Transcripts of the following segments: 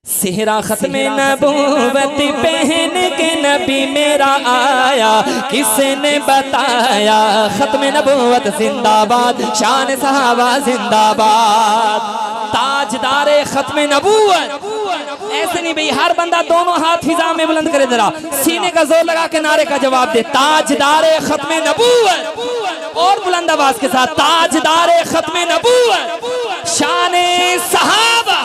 सेहरा खत्म नबूवत पहन के नबी मेरा आया, किसने बताया। खत्म नबूवत जिंदाबाद, शान सहाबा जिंदाबाद। ताजदारे खत्म नबूवत। ऐसे नहीं भाई, हर बंदा दोनों हाथ फिजा में बुलंद करे, जरा सीने का जोर लगा के नारे का जवाब दे। ताजदारे खत्म नबूवत, और बुलंद आवाज के साथ, ताजदारे खत्म नबूवत, शान सहाबा।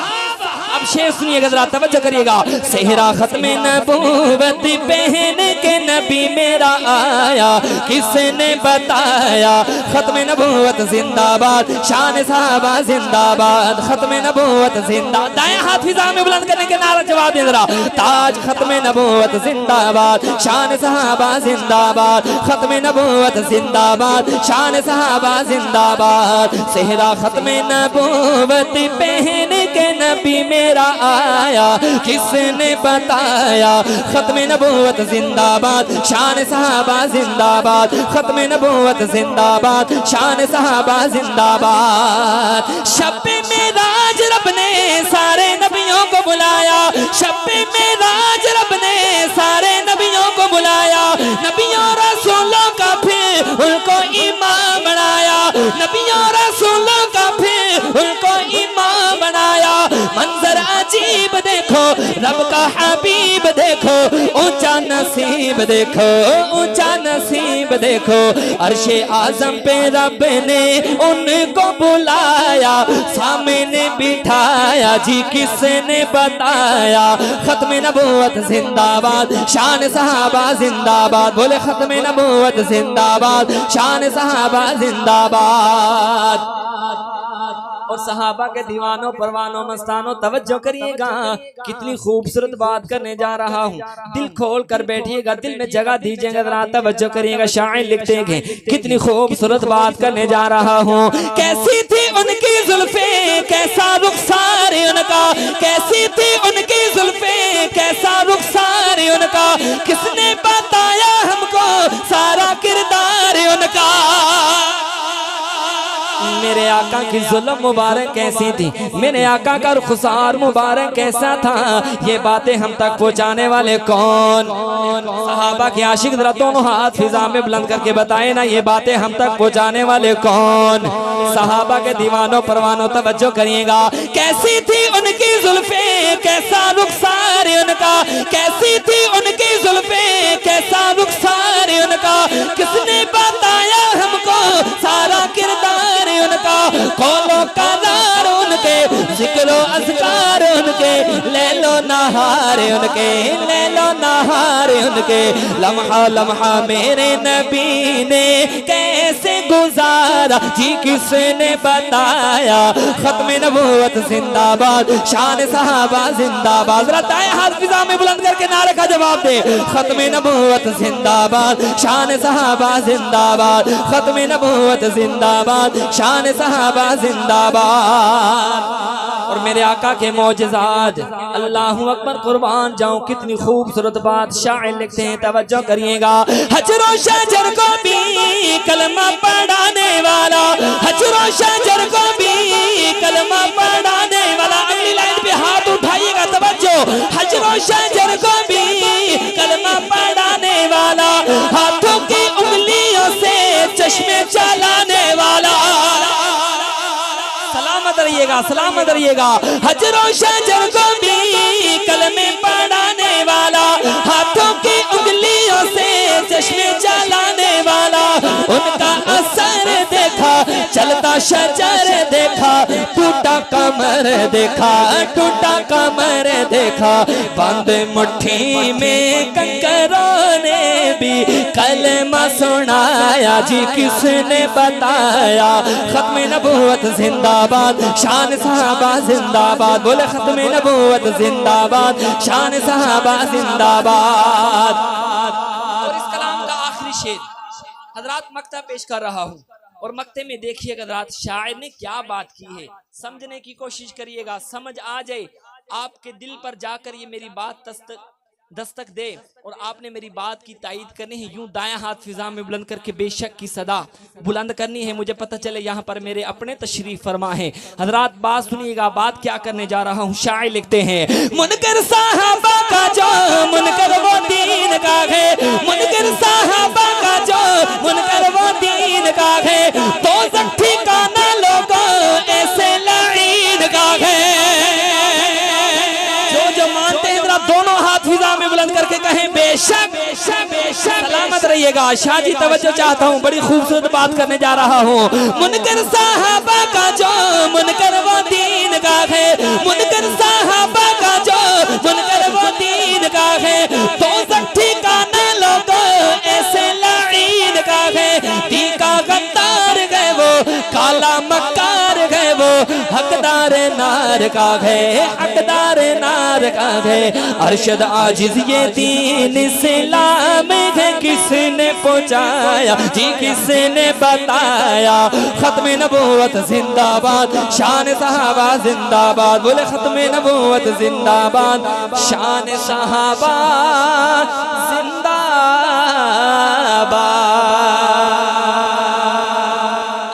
अब शेर सुनिएगा, जरा तवज्जो करिएगा। सेहरा खत्म नबूवत पहन के नबी मेरा आया, किसने बताया। खत्म नबूवत जिंदाबाद, शान सहाबा जिंदाबाद। खत्म नबूवत जिंदाबाद। दाएं हाथ फिजा में बुलंद करने के नारा जवाब दे जरा। ताज खत्म नबूवत जिंदाबाद, शान सहाबा जिंदाबाद। खत्म नबूवत जिंदाबाद, शान सहाबा जिंदाबाद। सेहरा खत्म नबूवत पहन के नबी मेरा आया, किसने बताया। खत्म नबूवत जिंदाबाद, शान सहाबा जिंदाबाद। खत्म नबूवत जिंदाबाद, शान सहाबा जिंदाबाद। शब मेराज रब ने सारे नबियों को बुलाया, शब मेराज रब ने सारे नबियों को बुलाया। नबियों रसूलों का फिर उनको इमाम बनाया, नबियों रसूलों का फिर उनको इमाम बनाया। मंजर अजीब देखो, रब का हबीब देखो, ऊंचा नसीब देखो, ऊंचा नसीब देखो। अर्शे आजम पे रब ने उनको बुलाया, सामने बिठाया जी किसने बताया। खत्म नबूवत जिंदाबाद, शान सहाबा जिंदाबाद। बोले खत्म नबूवत जिंदाबाद, शान सहाबा जिंदाबाद। और सहाबा के दीवानों परवानों मस्तानों तवज्जो करिएगा, कितनी खूबसूरत बात करने जा रहा हूँ। दिल खोल कर बैठिएगा, दिल में जगह दीजिएगा, जरा तवज्जो करिएगा। शायर लिखते हैं कितनी खूबसूरत बात करने जा रहा हूँ। कैसी थी उनकी जुल्फे, कैसा रुखसार उनका। कैसी थी उनकी जुल्फे, कैसा रुखसार उनका। किसने बताया हमको सारा किरदार उनका। मेरे आका की जुल्म मुबारक कैसी थी, मेरे आका का रुखसार मुबारक कैसा था, ये बातें हम तक पहुंचाने वाले कौन। सहाबा के आशिक जरा दोनों हाथ फिजा में बुलंद करके बताए ना, ये बातें हम तक पहुंचाने वाले कौन। सहाबा के दीवानों परवानों तवज्जो करिएगा। कैसी थी उनकी जुल्फे, कैसा रुखसार उनका। कैसी थी उनकी जुल्फे, कैसा रुखसार उनका। किसने बताया हमको सारा किरदार उनका। कौलो करार उनके, जिक्रो अज़कार उनके, ले लो नहार उनके, ले लो नहार उनके। लम्हा लम्हा मेरे नबी ने कैसे गुजारा जी किसने बताया। खत्म नबूवत जिंदाबाद, शान सहाबा जिंदाबाद। जरा दाएं हाथ फिजा में बुलंद करके नारे का जवाब दे। खत्म नबूवत जिंदाबाद, शान सहाबा जिंदाबाद। खत्म नबूवत जिंदाबाद, शान सहाबा जिंदाबाद। और मेरे आका के मौजज़ात, अल्लाहु अकबर, कुर्बान जाऊं कितनी खूबसूरत बात शायर लिखते हैं, तवज्जो करिएगा। हजरो शजर को भी कलमा पढ़ाने वाला, हजरो शजर को भी कलमा पढ़ाने वाला। अगली लाइन पे हाथ उठाइएगा, तवज्जो। हजरो शजर को भी कलमा पढ़ाने वाला, हाथों की उंगलियों से चश्मे चलाने वाला। सलामत रहिएगा, सलामत रहिएगा। हजरो शजर को भी कलमे पढ़ाने वाला, हाथों की उंगलियों से चश्मे चलाने वाला। उनका असर देखा, चलता शजर देखा, टूटा कमर देखा, टूटा कमर देखा। बंद मुट्ठी में कंकरों ने भी कलमा सुनाया जी किसने बताया। खत्म नबूवत जिंदाबाद, शान सहाबा जिंदाबाद। बोले खत्म नबूवत जिंदाबाद, शान सहाबा जिंदाबाद। और इस कलाम का आखिरी शेर हजरात मक्ता पेश कर रहा हूँ, और मक्ते में देखिएगा हजरात शायर ने क्या बात की है, समझने की कोशिश करिएगा। समझ आ जाए आपके दिल पर जाकर ये मेरी बात दस्तक दे और आपने मेरी बात की तायीद करनी है, यूं दायां हाथ फिजा में बुलंद करके बेशक की सदा बुलंद करनी है, मुझे पता चले यहाँ पर मेरे अपने तशरीफ फरमा है। हजरात बात सुनिएगा, बात क्या करने जा रहा हूँ। शायर लिखते हैं, मुनकर साहबा का जो मुनकर वो दीन का है, मुनकर साहबा का जो मुनकर वो दीन का है, तो ठिकाना लोगों ऐसे लाइन का है। जो मानते हैं जरा दोनों हाथ फिजा में बुलंद करके कहें बेशक बेशक। सलामत रहिएगा। शादी तवज्जो चाहता हूँ, बड़ी खूबसूरत बात करने जा रहा हूँ। मुनकर साहबा का जो मुनकर वो दीन का है, मुनकर साहबा का जो मुनकर वो दीन का है, तो ठिकाना लोगों ऐसे लाइन का है। टीका गद्दार गए वो, काला मक्कार गए वो, हकदार नार का है, हकदार नार का है। अरशद आजिज ये दीन इस्लाम है, किसने पहुंचाया जी, किसने बताया। खत्म नबूवत जिंदाबाद, शान सहाबा जिंदाबाद। बोले खत्म नबूवत जिंदाबाद, शान सहाबा।